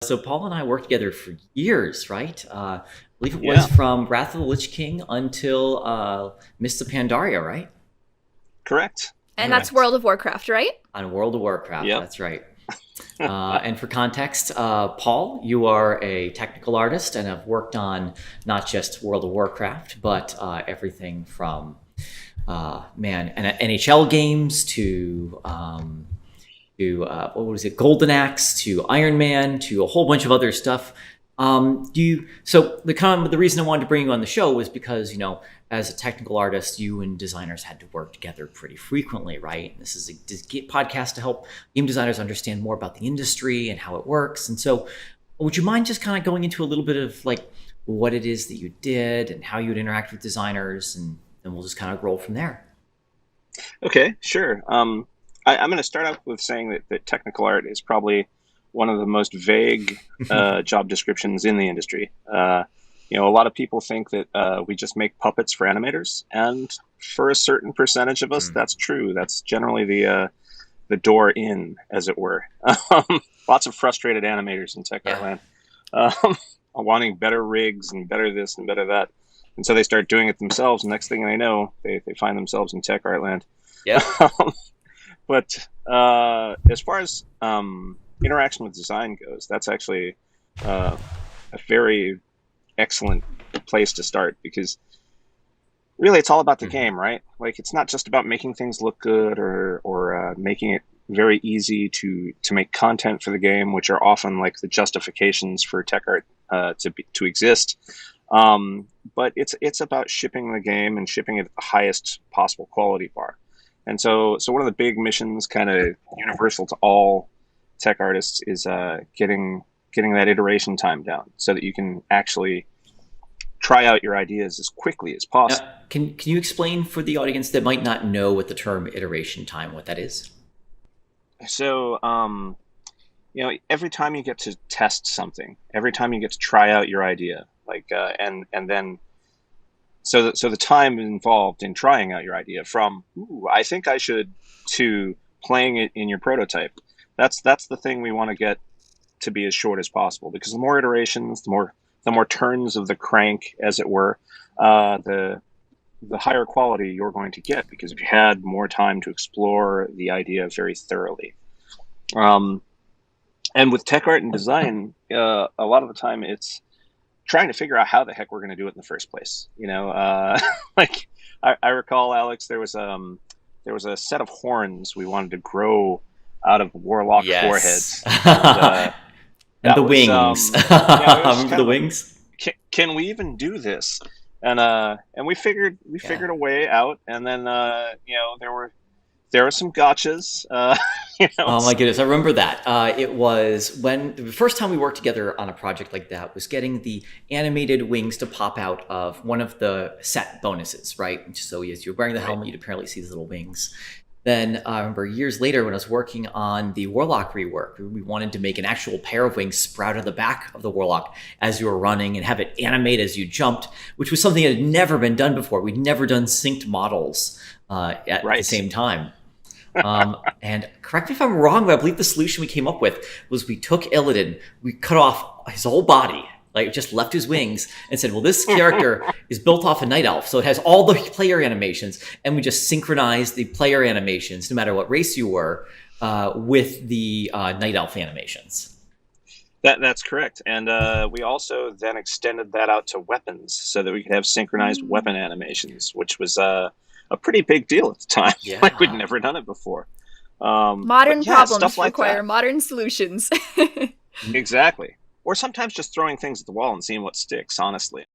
So Paul and I worked together for years, right? I believe it was Yeah, from Wrath of the Lich King until Mists of Pandaria, right? correct. And that's Correct. World of Warcraft, right? On World of Warcraft, Yep. that's right. And for context, Paul, you are a technical artist and have worked on not just World of Warcraft, but everything from NHL games to what was it, Golden Axe to Iron Man to a whole bunch of other stuff. So the reason I wanted to bring you on the show was because as a technical artist, you and designers had to work together pretty frequently, right? And this is a podcast to help game designers understand more about the industry and how it works. And so, would you mind just kind of going into a little bit of like what it is that you did and how you would interact with designers, and then we'll just kind of roll from there. Okay, sure. I'm going to start out with saying that technical art is probably one of the most vague job descriptions in the industry. A lot of people think that we just make puppets for animators, and for a certain percentage of us, that's true. That's generally the door in, as it were. Lots of frustrated animators in tech art Yeah. land, wanting better rigs and better this and better that. And so they start doing it themselves. And next thing they know, they find themselves in tech art land. Yeah. But as far as interaction with design goes, that's actually a very excellent place to start, because really it's all about the game, right? Like, it's not just about making things look good or making it very easy to make content for the game, which are often like the justifications for tech art to exist. But it's about shipping the game and shipping it at the highest possible quality bar. And so one of the big missions, kind of universal to all tech artists, is getting that iteration time down so that you can actually try out your ideas as quickly as possible. Now, can you explain for the audience that might not know what the term iteration time, what that is? So, every time you get to test something, every time you get to try out your idea, and then so the time involved in trying out your idea, from "Ooh, I think I should" to playing it in your prototype, that's the thing we want to get to be as short as possible, because the more iterations, the more turns of the crank, as it were, the higher quality you're going to get, because if you had more time to explore the idea very thoroughly. And with tech art and design, a lot of the time it's trying to figure out how the heck we're going to do it in the first place. Like, I recall, Alex, there was a set of horns we wanted to grow out of warlock foreheads. And the wings. Remember the wings? Can we even do this? And we figured a way out, and then there were some gotchas. Oh my goodness, I remember that. It was when the first time we worked together on a project like that was getting the animated wings to pop out of one of the set bonuses, right? So as you're wearing the helmet, you'd apparently see these little wings. Then I remember years later when I was working on the Warlock rework, we wanted to make an actual pair of wings sprout out of the back of the Warlock as you were running and have it animate as you jumped, which was something that had never been done before. We'd never done synced models at the same time. And correct me if I'm wrong, but I believe the solution we came up with was we took Illidan, we cut off his whole body, like just left his wings, and said, well, this character is built off a night elf, so it has all the player animations, and we just synchronized the player animations, no matter what race you were, with the night elf animations. That's correct. And we also then extended that out to weapons so that we could have synchronized weapon animations, which was a pretty big deal at the time. Yeah. Like, we'd never done it before. Modern problems like require that. modern solutions. Exactly. Or sometimes just throwing things at the wall and seeing what sticks, honestly.